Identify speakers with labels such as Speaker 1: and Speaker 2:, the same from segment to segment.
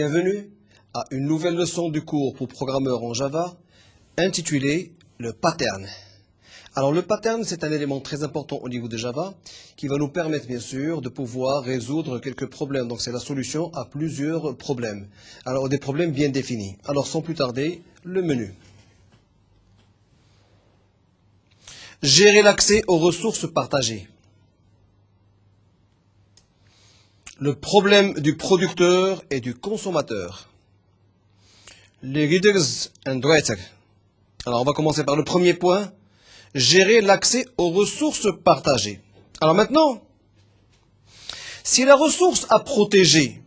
Speaker 1: Bienvenue à une nouvelle leçon du cours pour programmeurs en Java intitulée le pattern. Alors le pattern, c'est un élément très important au niveau de Java qui va nous permettre bien sûr de pouvoir résoudre quelques problèmes. Donc c'est la solution à plusieurs problèmes. Alors des problèmes bien définis. Alors sans plus tarder, le menu. Gérer l'accès aux ressources partagées. Le problème du producteur et du consommateur. Les readers and writers. Alors on va commencer par le premier point. Gérer l'accès aux ressources partagées. Alors maintenant, si la ressource à protéger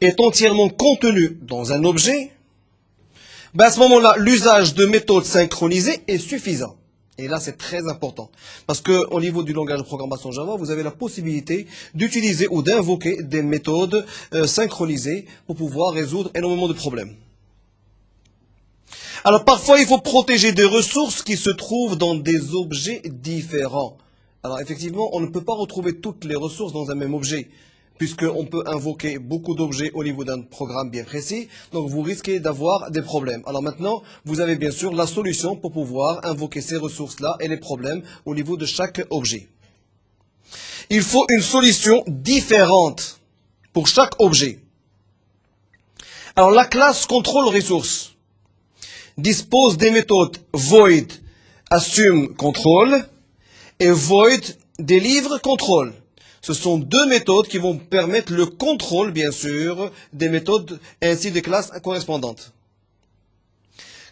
Speaker 1: est entièrement contenue dans un objet, à ce moment-là, l'usage de méthodes synchronisées est suffisant. Et là, c'est très important. Parce qu'au niveau du langage de programmation Java, vous avez la possibilité d'utiliser ou d'invoquer des méthodes synchronisées pour pouvoir résoudre énormément de problèmes. Alors parfois, il faut protéger des ressources qui se trouvent dans des objets différents. Alors effectivement, on ne peut pas retrouver toutes les ressources dans un même objet, puisqu'on peut invoquer beaucoup d'objets au niveau d'un programme bien précis, donc vous risquez d'avoir des problèmes. Alors maintenant, vous avez bien sûr la solution pour pouvoir invoquer ces ressources-là et les problèmes au niveau de chaque objet. Il faut une solution différente pour chaque objet. Alors la classe control ressource dispose des méthodes void assume control et void deliver control. Ce sont deux méthodes qui vont permettre le contrôle, bien sûr, des méthodes ainsi des classes correspondantes.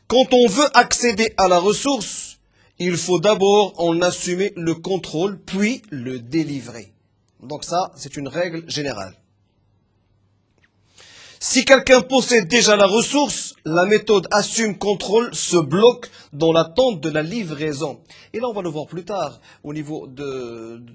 Speaker 1: Quand on veut accéder à la ressource, il faut d'abord en assumer le contrôle, puis le délivrer. Donc ça, c'est une règle générale. Si quelqu'un possède déjà la ressource, la méthode assume contrôle se bloque dans l'attente de la livraison. Et là, on va le voir plus tard au niveau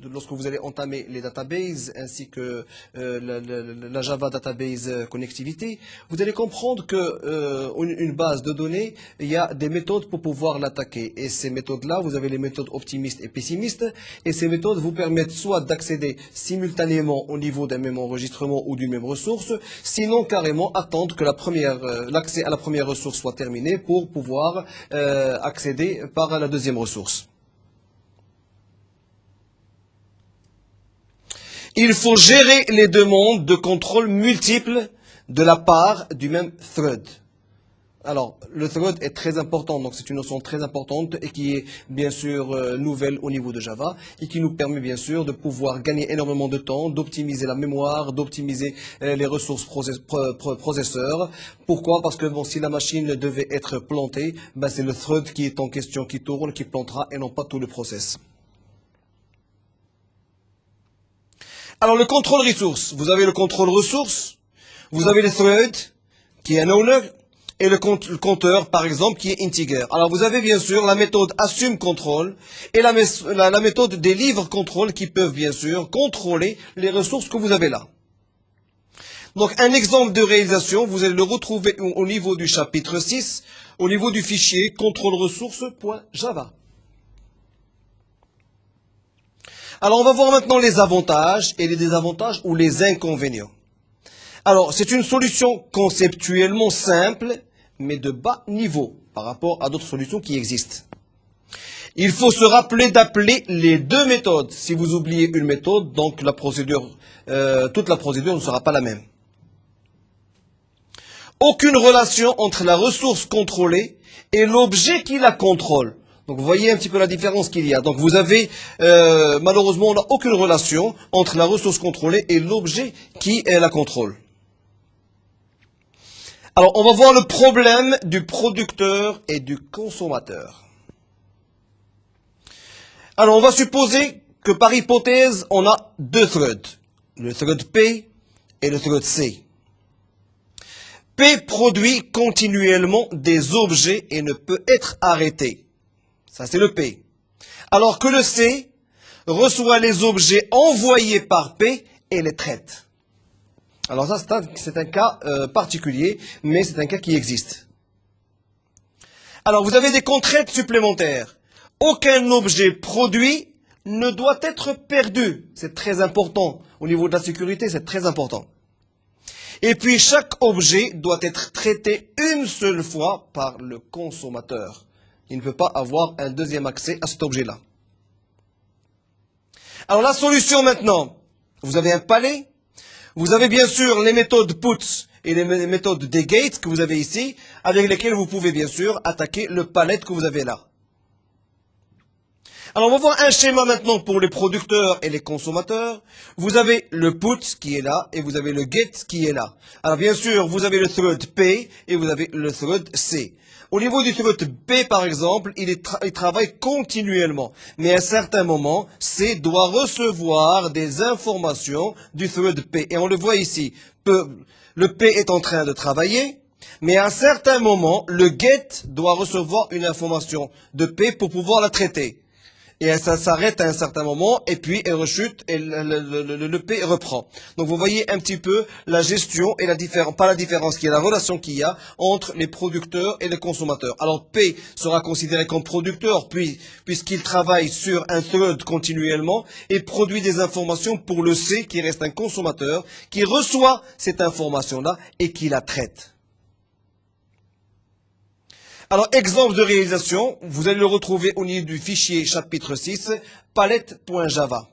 Speaker 1: lorsque vous allez entamer les databases ainsi que la Java Database Connectivity, vous allez comprendre que une base de données, il y a des méthodes pour pouvoir l'attaquer. Et ces méthodes-là, vous avez les méthodes optimistes et pessimistes. Et ces méthodes vous permettent soit d'accéder simultanément au niveau d'un même enregistrement ou d'une même ressource, sinon carrément attendre que l'accès à la première ressource soit terminé pour pouvoir accéder par la deuxième ressource. Il faut gérer les demandes de contrôle multiples de la part du même thread. Alors, le thread est très important, donc c'est une notion très importante et qui est bien sûr nouvelle au niveau de Java et qui nous permet bien sûr de pouvoir gagner énormément de temps, d'optimiser la mémoire, d'optimiser les ressources processeurs. Pourquoi? Parce que bon, si la machine devait être plantée, c'est le thread qui est en question qui tourne, qui plantera et non pas tout le process. Alors, le contrôle ressource. Vous avez le contrôle ressource, vous avez le thread qui est un owner, et le compteur, par exemple, qui est integer. Alors, vous avez bien sûr la méthode assume control et la méthode deliver control qui peuvent bien sûr contrôler les ressources que vous avez là. Donc, un exemple de réalisation, vous allez le retrouver au niveau du chapitre 6, au niveau du fichier contrôle ressources.java. Alors, on va voir maintenant les avantages et les désavantages ou les inconvénients. Alors, c'est une solution conceptuellement simple, mais de bas niveau par rapport à d'autres solutions qui existent. Il faut se rappeler d'appeler les deux méthodes. Si vous oubliez une méthode, donc toute la procédure ne sera pas la même. Aucune relation entre la ressource contrôlée et l'objet qui la contrôle. Donc vous voyez un petit peu la différence qu'il y a. Donc vous avez, malheureusement, on n'a aucune relation entre la ressource contrôlée et l'objet qui la contrôle. Alors, on va voir le problème du producteur et du consommateur. Alors, on va supposer que par hypothèse, on a deux threads, le thread P et le thread C. P produit continuellement des objets et ne peut être arrêté. Ça, c'est le P. Alors que le C reçoit les objets envoyés par P et les traite. Alors ça, c'est un cas particulier, mais c'est un cas qui existe. Alors, vous avez des contraintes supplémentaires. Aucun objet produit ne doit être perdu. C'est très important. Au niveau de la sécurité, c'est très important. Et puis chaque objet doit être traité une seule fois par le consommateur. Il ne peut pas avoir un deuxième accès à cet objet-là. Alors la solution maintenant, vous avez un palais, vous avez bien sûr les méthodes puts et les méthodes des gates que vous avez ici, avec lesquelles vous pouvez bien sûr attaquer le palette que vous avez là. Alors on va voir un schéma maintenant pour les producteurs et les consommateurs. Vous avez le put qui est là et vous avez le get qui est là. Alors bien sûr, vous avez le thread P et vous avez le thread C. Au niveau du thread P par exemple, il travaille continuellement. Mais à un certain moment, C doit recevoir des informations du thread P. Et on le voit ici. Le P est en train de travailler. Mais à un certain moment, le get doit recevoir une information de P pour pouvoir la traiter. Et ça s'arrête à un certain moment, et puis elle rechute, et le P reprend. Donc vous voyez un petit peu la gestion et la différence, pas la différence, qui est la relation qu'il y a entre les producteurs et les consommateurs. Alors P sera considéré comme producteur, puisqu'il travaille sur un thread continuellement et produit des informations pour le C, qui reste un consommateur, qui reçoit cette information-là et qui la traite. Alors, exemple de réalisation, vous allez le retrouver au niveau du fichier chapitre 6, palette.java.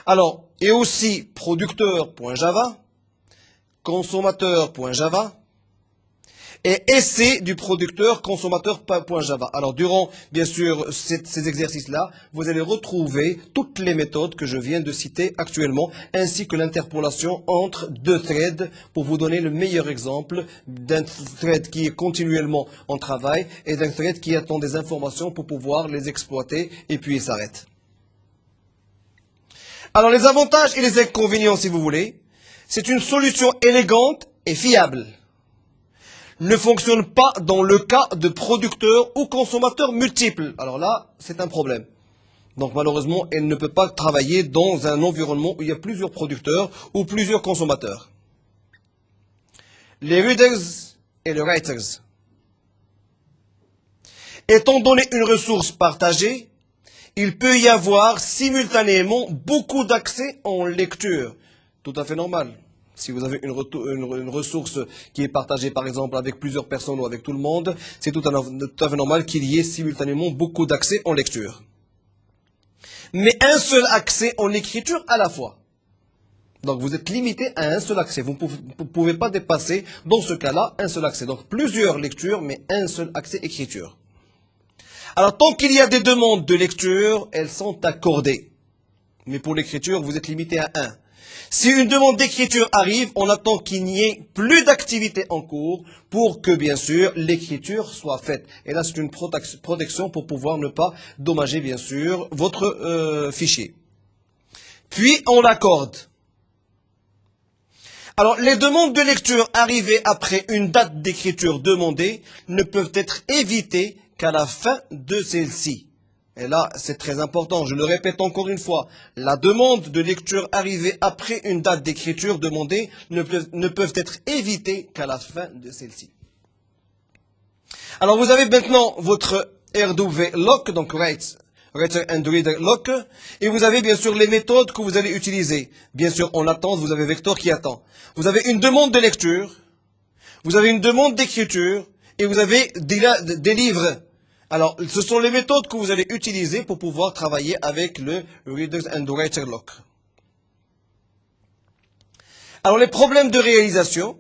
Speaker 1: Alors, et aussi producteur.java, consommateur.java, et essai du producteur consommateur.java. Alors, durant, bien sûr, ces exercices-là, vous allez retrouver toutes les méthodes que je viens de citer actuellement, ainsi que l'interpolation entre deux threads pour vous donner le meilleur exemple d'un thread qui est continuellement en travail et d'un thread qui attend des informations pour pouvoir les exploiter et puis il s'arrête. Alors, les avantages et les inconvénients, si vous voulez, c'est une solution élégante et fiable. Ne fonctionne pas dans le cas de producteurs ou consommateurs multiples. Alors là, c'est un problème. Donc malheureusement, elle ne peut pas travailler dans un environnement où il y a plusieurs producteurs ou plusieurs consommateurs. Les readers et les writers. Étant donné une ressource partagée, il peut y avoir simultanément beaucoup d'accès en lecture. Tout à fait normal. Si vous avez une ressource qui est partagée, par exemple, avec plusieurs personnes ou avec tout le monde, c'est tout à fait normal qu'il y ait simultanément beaucoup d'accès en lecture. Mais un seul accès en écriture à la fois. Donc vous êtes limité à un seul accès. Vous ne pouvez pas dépasser, dans ce cas-là, un seul accès. Donc plusieurs lectures, mais un seul accès écriture. Alors tant qu'il y a des demandes de lecture, elles sont accordées. Mais pour l'écriture, vous êtes limité à un. Si une demande d'écriture arrive, on attend qu'il n'y ait plus d'activité en cours pour que, bien sûr, l'écriture soit faite. Et là, c'est une protection pour pouvoir ne pas dommager, bien sûr, votre fichier. Puis, on l'accorde. Alors, les demandes de lecture arrivées après une date d'écriture demandée ne peuvent être évitées qu'à la fin de celle-ci. Et là, c'est très important, je le répète encore une fois, la demande de lecture arrivée après une date d'écriture demandée ne peuvent être évitées qu'à la fin de celle-ci. Alors vous avez maintenant votre RW lock, donc writer and reader lock, et vous avez bien sûr les méthodes que vous allez utiliser. Bien sûr, en attente, vous avez vecteur qui attend. Vous avez une demande de lecture, vous avez une demande d'écriture, et vous avez des livres. Alors, ce sont les méthodes que vous allez utiliser pour pouvoir travailler avec le Readers and Writer Lock. Alors, les problèmes de réalisation.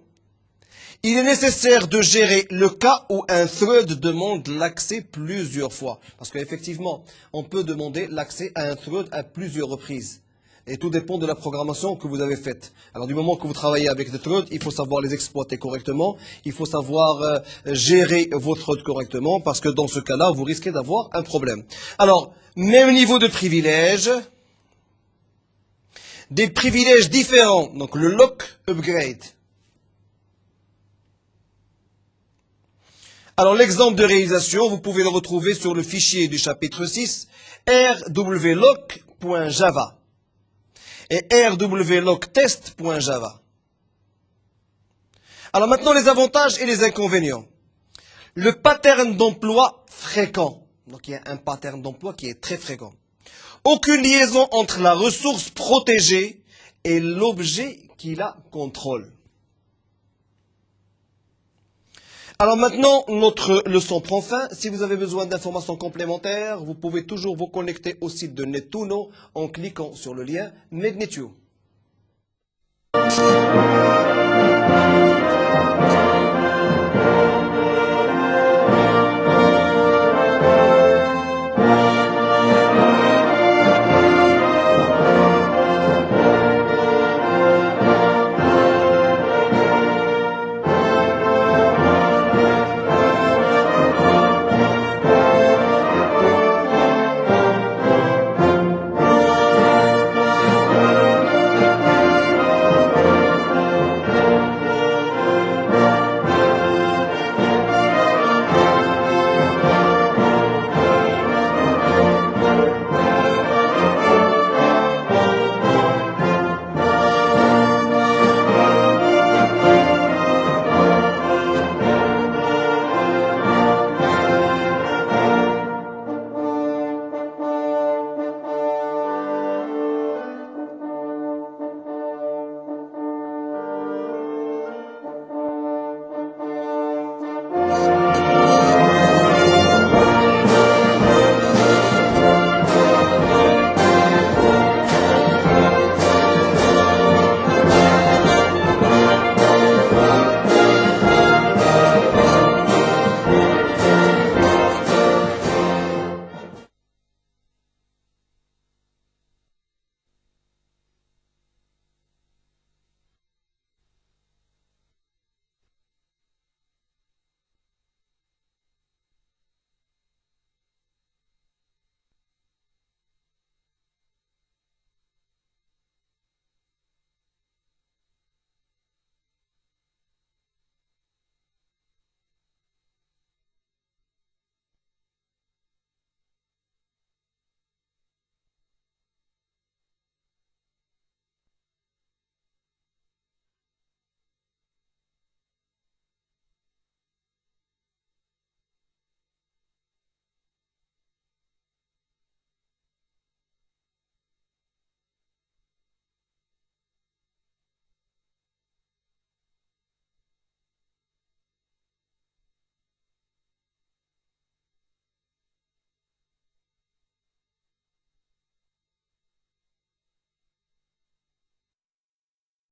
Speaker 1: Il est nécessaire de gérer le cas où un thread demande l'accès plusieurs fois. Parce qu'effectivement, on peut demander l'accès à un thread à plusieurs reprises. Et tout dépend de la programmation que vous avez faite. Alors du moment que vous travaillez avec des threads, il faut savoir les exploiter correctement, il faut savoir gérer vos threads correctement, parce que dans ce cas-là, vous risquez d'avoir un problème. Alors, même niveau de privilèges, des privilèges différents, donc le lock upgrade. Alors l'exemple de réalisation, vous pouvez le retrouver sur le fichier du chapitre 6, rwlock.java. Et rwlocktest.java. Alors maintenant les avantages et les inconvénients. Le pattern d'emploi fréquent. Donc il y a un pattern d'emploi qui est très fréquent. Aucune liaison entre la ressource protégée et l'objet qui la contrôle. Alors maintenant, notre leçon prend fin. Si vous avez besoin d'informations complémentaires, vous pouvez toujours vous connecter au site de Netuno en cliquant sur le lien Magnetio.